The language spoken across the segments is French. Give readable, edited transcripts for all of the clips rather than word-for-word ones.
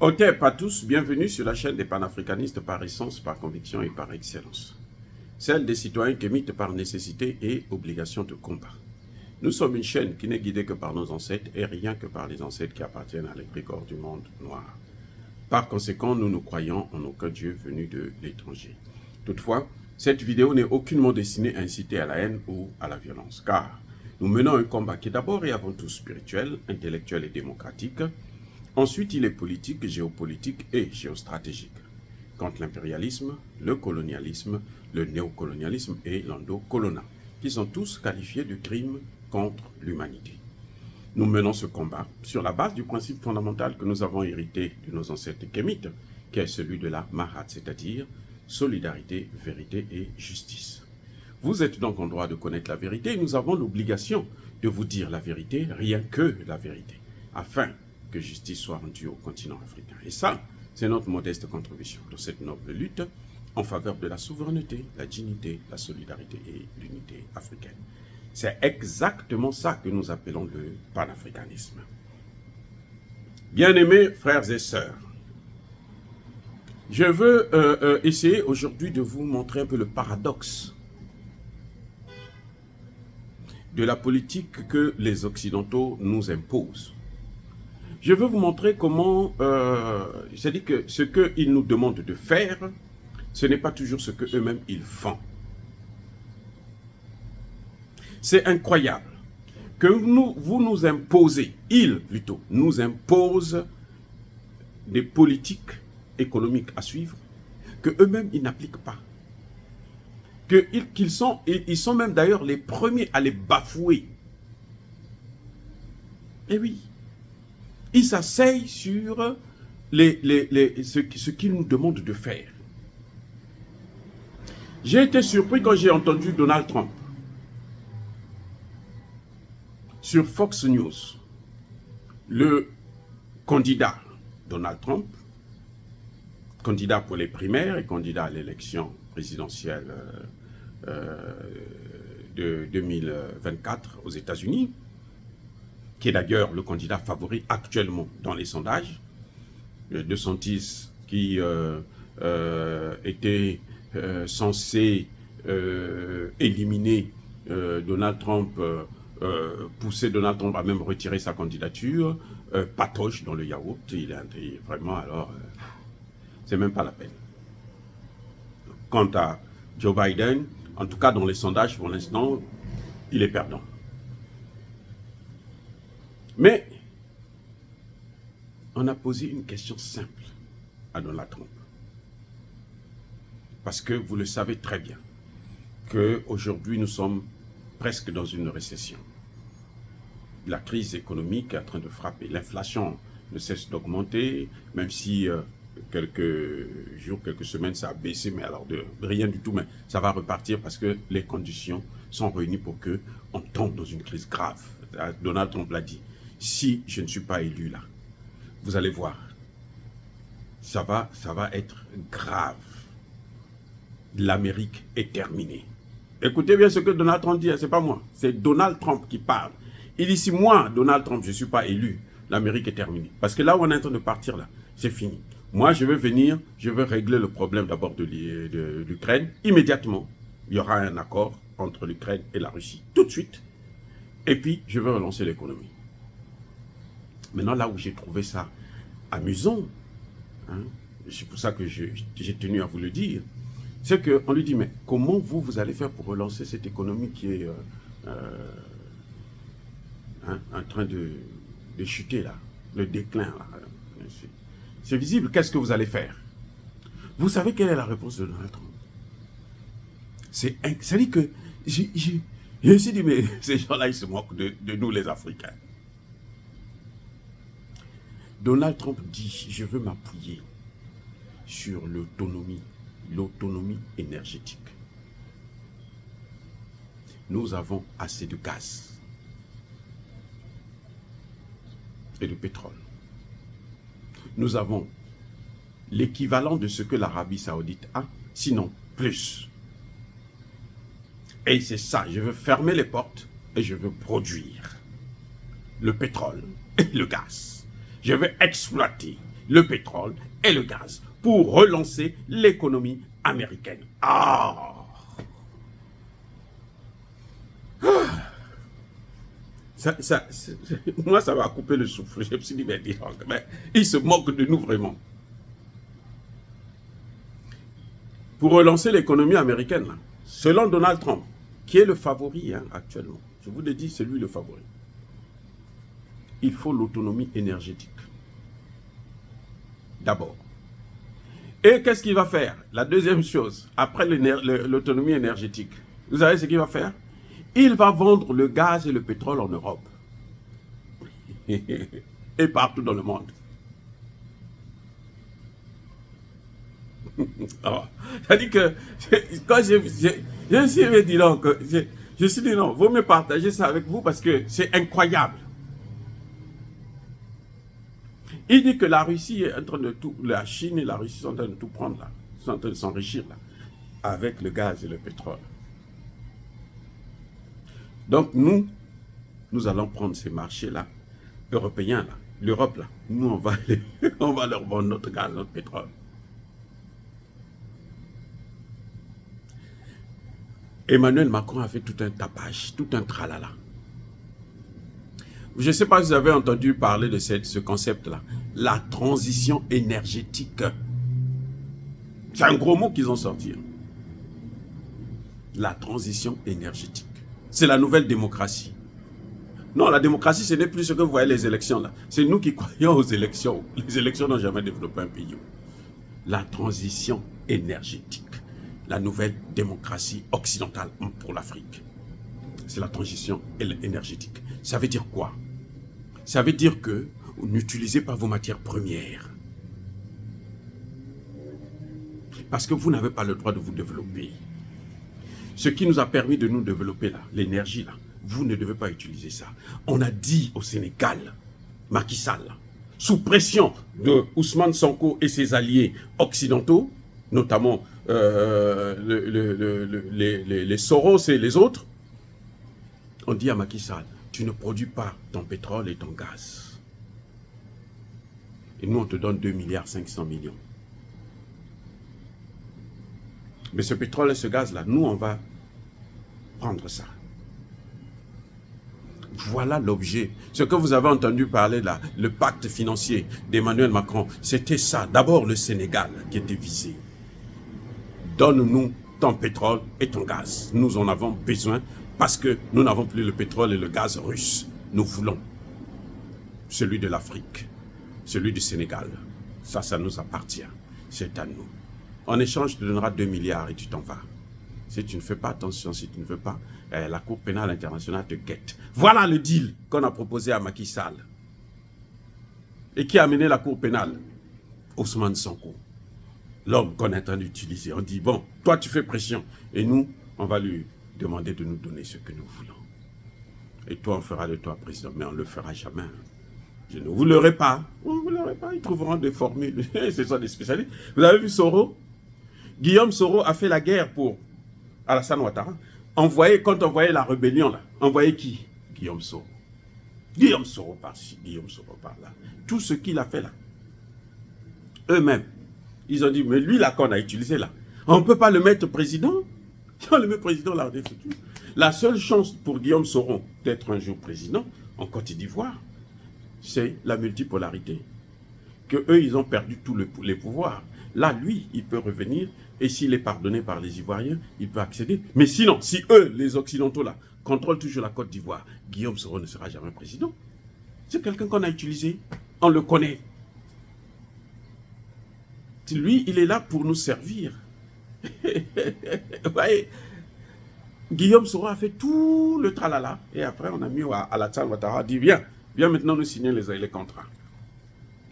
Ok, pas tous, bienvenue sur la chaîne des panafricanistes par essence, par conviction et par excellence. Celle des citoyens qui émitent par nécessité et obligation de combat. Nous sommes une chaîne qui n'est guidée que par nos ancêtres et rien que par les ancêtres qui appartiennent à l'égrégore du monde noir. Par conséquent, nous ne croyons en aucun Dieu venu de l'étranger. Toutefois, cette vidéo n'est aucunement destinée à inciter à la haine ou à la violence, car nous menons un combat qui est d'abord et avant tout spirituel, intellectuel et démocratique. Ensuite, il est politique, géopolitique et géostratégique, contre l'impérialisme, le colonialisme, le néocolonialisme et l'endocolonat, qui sont tous qualifiés de crimes contre l'humanité. Nous menons ce combat sur la base du principe fondamental que nous avons hérité de nos ancêtres kémites, qui est celui de la Mahat, c'est-à-dire solidarité, vérité et justice. Vous êtes donc en droit de connaître la vérité et nous avons l'obligation de vous dire la vérité, rien que la vérité, afin que justice soit rendue au continent africain. Et ça, c'est notre modeste contribution dans cette noble lutte en faveur de la souveraineté, la dignité, la solidarité et l'unité africaine. C'est exactement ça que nous appelons le panafricanisme. Bien-aimés frères et sœurs, je veux essayer aujourd'hui de vous montrer un peu le paradoxe de la politique que les Occidentaux nous imposent. Je veux vous montrer comment, c'est-à-dire que ce qu'ils nous demandent de faire, ce n'est pas toujours ce qu'eux-mêmes ils font. C'est incroyable que vous nous imposez, ils plutôt, nous imposent des politiques économiques à suivre que eux-mêmes ils n'appliquent pas. Ils sont même d'ailleurs les premiers à les bafouer. Et oui. Ils s'asseyent sur ce qu'ils nous demandent de faire. J'ai été surpris quand j'ai entendu Donald Trump sur Fox News, le candidat Donald Trump, candidat pour les primaires et candidat à l'élection présidentielle de 2024 aux États-Unis, qui est d'ailleurs le candidat favori actuellement dans les sondages. DeSantis, qui était censé éliminer Donald Trump, pousser Donald Trump à même retirer sa candidature, patoche dans le yaourt. Il est vraiment, alors, c'est même pas la peine. Quant à Joe Biden, en tout cas dans les sondages pour l'instant, il est perdant. Mais on a posé une question simple à Donald Trump. Parce que vous le savez très bien, qu'aujourd'hui nous sommes presque dans une récession. La crise économique est en train de frapper. L'inflation ne cesse d'augmenter, même si quelques jours, quelques semaines, ça a baissé, mais alors de rien du tout, mais ça va repartir parce que les conditions sont réunies pour qu'on tombe dans une crise grave. Donald Trump l'a dit. Si je ne suis pas élu là, vous allez voir, ça va être grave. L'Amérique est terminée. Écoutez bien ce que Donald Trump dit, c'est pas moi, c'est Donald Trump qui parle. Il dit si moi, Donald Trump, je ne suis pas élu, l'Amérique est terminée. Parce que là où on est en train de partir là, c'est fini. Moi, je veux venir, je veux régler le problème d'abord de l'Ukraine. Immédiatement, il y aura un accord entre l'Ukraine et la Russie, tout de suite. Et puis, je veux relancer l'économie. Maintenant, là où j'ai trouvé ça amusant, hein, c'est pour ça que j'ai tenu à vous le dire, c'est qu'on lui dit, mais comment vous allez faire pour relancer cette économie qui est en train de chuter là, le déclin là. C'est visible, qu'est-ce que vous allez faire? Vous savez quelle est la réponse de Donald Trump? C'est-à-dire que je me suis dit, mais ces gens-là, ils se moquent de nous les Africains. Donald Trump dit, je veux m'appuyer sur l'autonomie énergétique. Nous avons assez de gaz et de pétrole. Nous avons l'équivalent de ce que l'Arabie Saoudite a, sinon plus. Et c'est ça, je veux fermer les portes et je veux produire le pétrole et le gaz. Je veux exploiter le pétrole et le gaz pour relancer l'économie américaine. Ah! Moi, ça va couper le souffle. Je me suis dit, mais il se moque de nous vraiment. Pour relancer l'économie américaine, là, selon Donald Trump, qui est le favori actuellement, je vous l'ai dit, c'est lui le favori, il faut l'autonomie énergétique. D'abord. Et qu'est-ce qu'il va faire? La deuxième chose, après l'autonomie énergétique, vous savez ce qu'il va faire? Il va vendre le gaz et le pétrole en Europe. Et partout dans le monde. C'est-à-dire que quand je me suis dit non, je me suis dit non, vaut mieux partager ça avec vous parce que c'est incroyable. Il dit que la Russie est en train de tout, la Chine et la Russie sont en train de tout prendre là, sont en train de s'enrichir là, avec le gaz et le pétrole. Donc nous allons prendre ces marchés-là, européens là, l'Europe là, nous on va leur vendre notre gaz, notre pétrole. Emmanuel Macron a fait tout un tapage, tout un tralala. Je ne sais pas si vous avez entendu parler de ce concept-là, la transition énergétique. C'est un gros mot qu'ils ont sorti. La transition énergétique. C'est la nouvelle démocratie. Non, la démocratie, ce n'est plus ce que vous voyez les élections là. C'est nous qui croyons aux élections. Les élections n'ont jamais développé un pays. La transition énergétique. La nouvelle démocratie occidentale pour l'Afrique. C'est la transition énergétique. Ça veut dire quoi? Ça veut dire que vous n'utilisez pas vos matières premières. Parce que vous n'avez pas le droit de vous développer. Ce qui nous a permis de nous développer là, l'énergie là, vous ne devez pas utiliser ça. On a dit au Sénégal, Macky Sall, sous pression de Ousmane Sonko et ses alliés occidentaux, notamment les Soros et les autres, on dit à Macky Sall, tu ne produis pas ton pétrole et ton gaz. Et nous, on te donne 2,5 milliards. Mais ce pétrole et ce gaz-là, nous, on va prendre ça. Voilà l'objet. Ce que vous avez entendu parler là, le pacte financier d'Emmanuel Macron, c'était ça. D'abord le Sénégal qui était visé. Donne-nous ton pétrole et ton gaz. Nous en avons besoin parce que nous n'avons plus le pétrole et le gaz russe. Nous voulons celui de l'Afrique, celui du Sénégal. Ça nous appartient. C'est à nous. En échange, tu donneras 2 milliards et tu t'en vas. Si tu ne fais pas attention, si tu ne veux pas, la Cour pénale internationale te guette. Voilà le deal qu'on a proposé à Macky Sall. Et qui a amené la Cour pénale? Ousmane Sonko. L'homme qu'on est en train d'utiliser. On dit, bon, toi tu fais pression. Et nous, on va lui demander de nous donner ce que nous voulons. Et toi, on fera de toi président. Mais on ne le fera jamais. Je ne vous l'aurai pas. Vous ne l'aurez pas. Ils trouveront des formules. Ce sont des spécialistes. Vous avez vu Soro? Guillaume Soro a fait la guerre pour Alassane Ouattara. Quand on voyait la rébellion, là, on voyait qui? Guillaume Soro. Guillaume Soro par-ci, Guillaume Soro par-là. Tout ce qu'il a fait là. Eux-mêmes, ils ont dit, mais lui là qu'on a utilisé là, on ne peut pas le mettre président. Si on le met président, là, on est foutu. La seule chance pour Guillaume Soro d'être un jour président en Côte d'Ivoire, c'est la multipolarité. Que eux, ils ont perdu tous les pouvoirs. Là, lui, il peut revenir et s'il est pardonné par les Ivoiriens, il peut accéder. Mais sinon, si eux, les Occidentaux là, contrôlent toujours la Côte d'Ivoire, Guillaume Soro ne sera jamais président. C'est quelqu'un qu'on a utilisé. On le connaît. Lui, il est là pour nous servir. Vous voyez, Guillaume Soro a fait tout le tralala. Et après, on a mis Alassane Ouattara, dit, viens maintenant nous signer les contrats.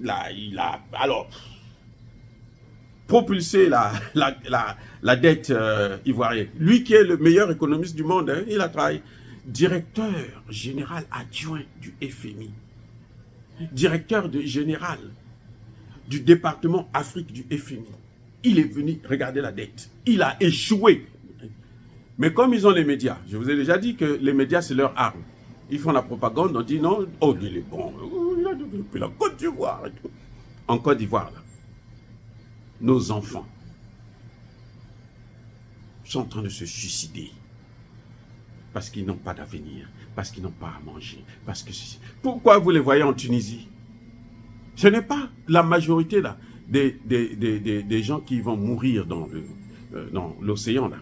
Là, il a, alors, propulsé la dette ivoirienne. Lui qui est le meilleur économiste du monde, hein, il a travaillé directeur général adjoint du FMI. Directeur général du département Afrique du FMI. Il est venu regarder la dette. Il a échoué. Mais comme ils ont les médias, je vous ai déjà dit que les médias, c'est leur arme. Ils font la propagande, on dit non, oh, il est bon, il a développé la Côte d'Ivoire. en Côte d'Ivoire, nos enfants sont en train de se suicider parce qu'ils n'ont pas d'avenir, parce qu'ils n'ont pas à manger, parce que ceci. Pourquoi vous les voyez en Tunisie? Ce n'est pas la majorité là, des gens qui vont mourir dans l'océan là.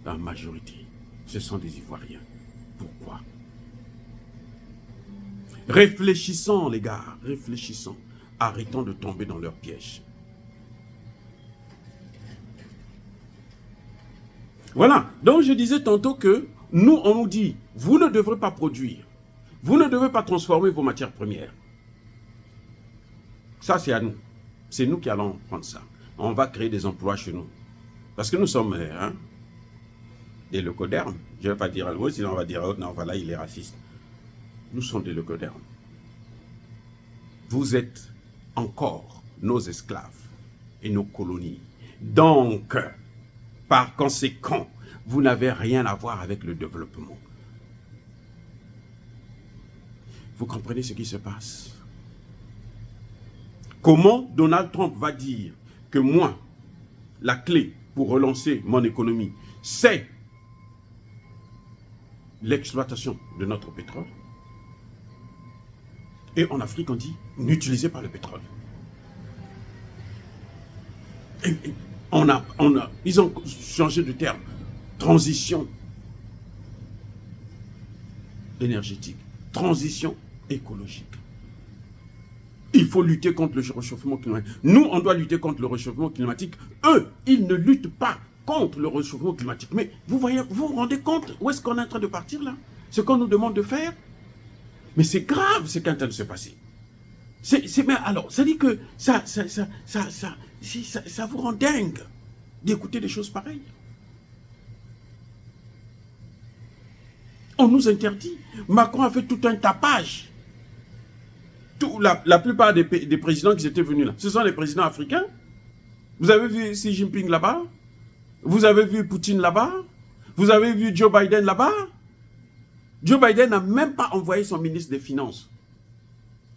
La majorité, ce sont des Ivoiriens. Pourquoi? Réfléchissons les gars, réfléchissons. Arrêtons de tomber dans leur piège. Voilà, donc je disais tantôt que nous, on nous dit, vous ne devrez pas produire, vous ne devez pas transformer vos matières premières. Ça, c'est à nous. C'est nous qui allons prendre ça. On va créer des emplois chez nous. Parce que nous sommes des leucodermes. Je ne vais pas dire un mot, sinon on va dire, oh, non, voilà, il est raciste. Nous sommes des leucodermes. Vous êtes encore nos esclaves et nos colonies. Donc, par conséquent, vous n'avez rien à voir avec le développement. Vous comprenez ce qui se passe? Comment Donald Trump va dire que moi, la clé pour relancer mon économie, c'est l'exploitation de notre pétrole? Et en Afrique, on dit, n'utilisez pas le pétrole. Et ils ont changé de terme. Transition énergétique, transition écologique. Il faut lutter contre le réchauffement climatique. Nous, on doit lutter contre le réchauffement climatique. Eux, ils ne luttent pas contre le réchauffement climatique. Mais vous voyez, vous vous rendez compte où est-ce qu'on est en train de partir là? Ce qu'on nous demande de faire? Mais c'est grave ce qui est en train de se passer. Mais alors, ça dit que ça vous rend dingue d'écouter des choses pareilles. On nous interdit. Macron a fait tout un tapage. La plupart des présidents qui étaient venus là, ce sont les présidents africains. Vous avez vu Xi Jinping là-bas? Vous avez vu Poutine là-bas? Vous avez vu Joe Biden là-bas? Joe Biden n'a même pas envoyé son ministre des Finances.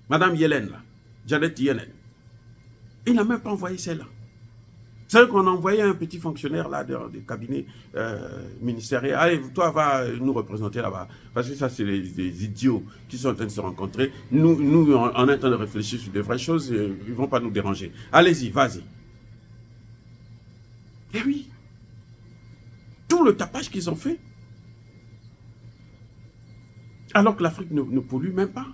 Madame Yellen, là, Janet Yellen. Il n'a même pas envoyé celle-là. C'est vrai qu'on a envoyé un petit fonctionnaire là du cabinet ministériel. Allez, toi, va nous représenter là-bas. Parce que ça, c'est des idiots qui sont en train de se rencontrer. Nous, on est en train de réfléchir sur de vraies choses. Ils ne vont pas nous déranger. Allez-y, vas-y. Eh oui. Tout le tapage qu'ils ont fait. Alors que l'Afrique ne pollue même pas.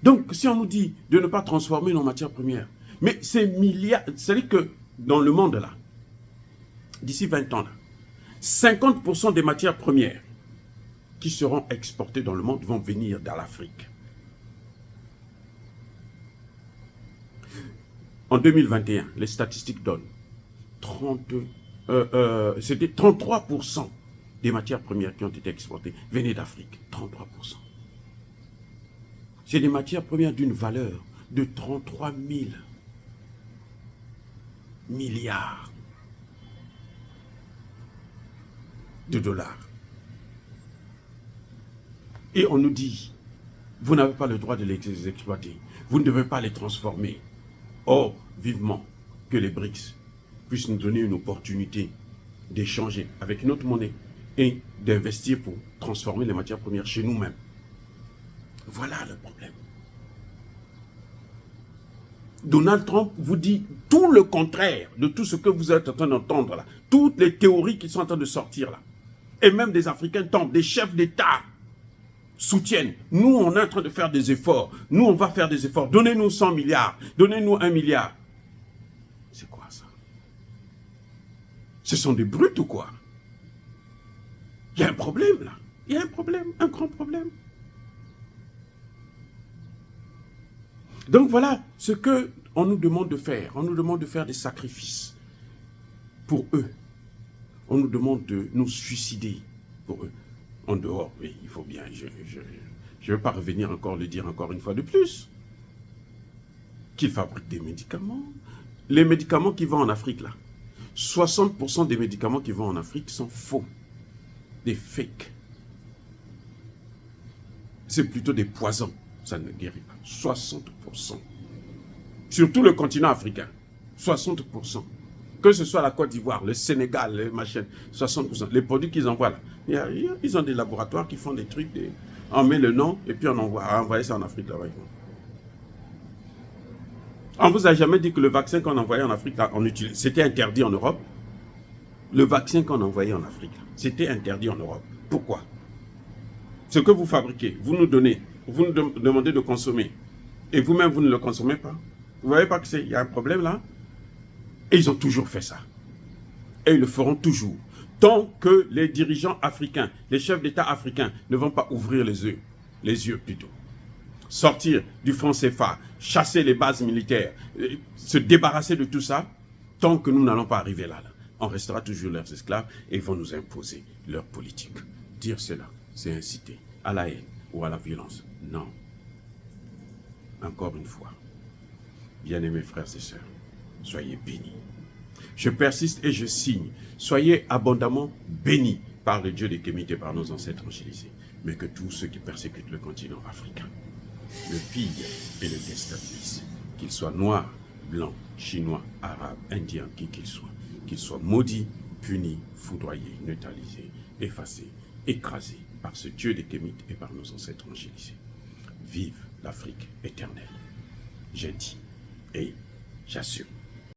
Donc, si on nous dit de ne pas transformer nos matières premières, mais ces milliards, c'est-à-dire que dans le monde là, d'ici 20 ans là, 50% des matières premières qui seront exportées dans le monde vont venir dans l'Afrique. En 2021, les statistiques donnent c'était 33% des matières premières qui ont été exportées venaient d'Afrique. 33%. C'est des matières premières d'une valeur de 33 000 milliards de dollars. Et on nous dit, vous n'avez pas le droit de les exploiter. Vous ne devez pas les transformer. Or, vivement que les BRICS puissent nous donner une opportunité d'échanger avec notre monnaie et d'investir pour transformer les matières premières chez nous-mêmes. Voilà le problème. Donald Trump vous dit tout le contraire de tout ce que vous êtes en train d'entendre là. Toutes les théories qui sont en train de sortir là. Et même des Africains tombent, des chefs d'État soutiennent. Nous, on est en train de faire des efforts. Nous, on va faire des efforts. Donnez-nous 100 milliards. Donnez-nous 1 milliard. C'est quoi ça? Ce sont des brutes ou quoi? Il y a un problème là. Il y a un problème, un grand problème. Donc voilà ce qu'on nous demande de faire. On nous demande de faire des sacrifices pour eux. On nous demande de nous suicider pour eux. En dehors, oui, il faut bien, je ne veux pas revenir encore le dire encore une fois de plus. Qu'ils fabriquent des médicaments. Les médicaments qui vont en Afrique là, 60% des médicaments qui vont en Afrique sont faux. Des fakes. C'est plutôt des poisons. Ça ne guérit pas. 60%. sur tout le continent africain. 60%. Que ce soit la Côte d'Ivoire, le Sénégal, les machines, 60%. Les produits qu'ils envoient là, ils ont des laboratoires qui font des trucs, on met le nom et puis on envoie ça en Afrique là-bas. On vous a jamais dit que le vaccin qu'on envoyait en Afrique là, c'était interdit en Europe. Le vaccin qu'on envoyait en Afrique, c'était interdit en Europe. Pourquoi? Ce que vous fabriquez, vous nous donnez, vous nous demandez de consommer, et vous-même vous ne le consommez pas. Vous ne voyez pas qu'il y a un problème là? Et ils ont toujours fait ça. Et ils le feront toujours. Tant que les dirigeants africains, les chefs d'État africains ne vont pas ouvrir les yeux plutôt. Sortir du franc CFA, chasser les bases militaires, se débarrasser de tout ça, tant que nous n'allons pas arriver là, on restera toujours leurs esclaves et ils vont nous imposer leur politique. Dire cela, c'est inciter à la haine ou à la violence. Non. Encore une fois, bien-aimés frères et sœurs, soyez bénis. Je persiste et je signe. Soyez abondamment bénis par le Dieu des Kémites et par nos ancêtres angélisés. Mais que tous ceux qui persécutent le continent africain le pillent et le déstabilisent. Qu'ils soient noirs, blancs, chinois, arabes, indiens, qui qu'ils soient maudits, punis, foudroyés, neutralisés, effacés, écrasés par ce Dieu des Kémites et par nos ancêtres angélisés. Vive l'Afrique éternelle. J'ai dit et j'assure.